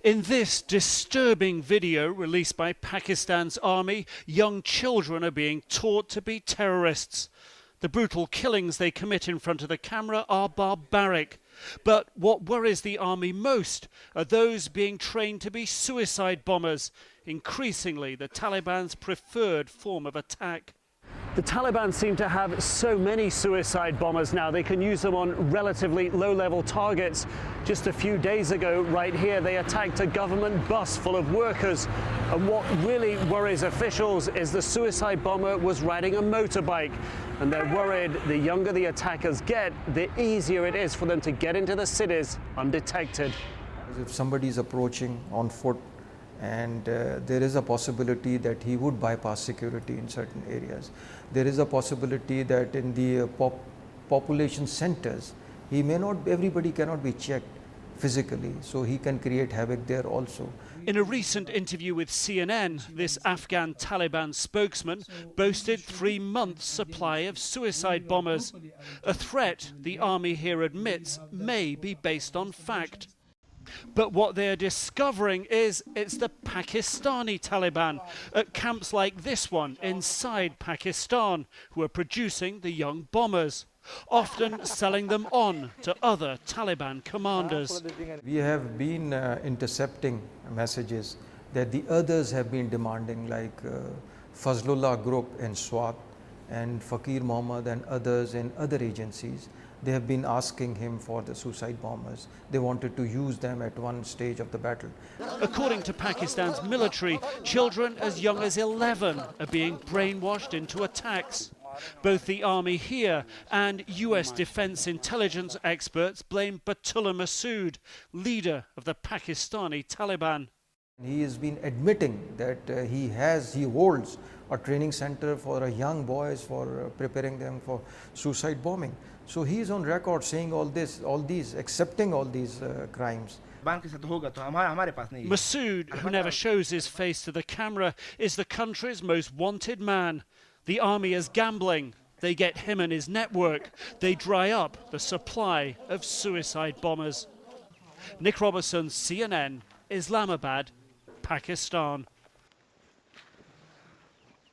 In this disturbing video released by Pakistan's army, young children are being taught to be terrorists. The brutal killings they commit in front of the camera are barbaric. But what worries the army most are those being trained to be suicide bombers, increasingly the Taliban's preferred form of attack. The Taliban seem to have so many suicide bombers now, they can use them on relatively low-level targets. Just a few days ago, right here, they attacked a government bus full of workers. And what really worries officials is the suicide bomber was riding a motorbike. And they're worried the younger the attackers get, the easier it is for them to get into the cities undetected. If somebody is approaching on foot, and there is a possibility that he would bypass security in certain areas. There is a possibility that in the population centers, everybody cannot be checked physically, so he can create havoc there also. In a recent interview with CNN, this Afghan Taliban spokesman boasted 3 months' supply of suicide bombers, a threat the army here admits may be based on fact. But what they're discovering is it's the Pakistani Taliban at camps like this one inside Pakistan who are producing the young bombers, often selling them on to other Taliban commanders. We have been intercepting messages that the others have been demanding, like Fazlullah Group in Swat and Fakir Muhammad and others in other agencies. They have been asking him for the suicide bombers. They wanted to use them at one stage of the battle. According to Pakistan's military, children as young as 11 are being brainwashed into attacks. Both the army here and US defense intelligence experts blame Batullah Masood, leader of the Pakistani Taliban. He has been admitting that he holds a training center for young boys for preparing them for suicide bombing. So he is on record saying all these, accepting all these crimes. Masood, who never shows his face to the camera, is the country's most wanted man. The army is gambling. They get him and his network. They dry up the supply of suicide bombers. Nic Robertson, CNN, Islamabad, Pakistan.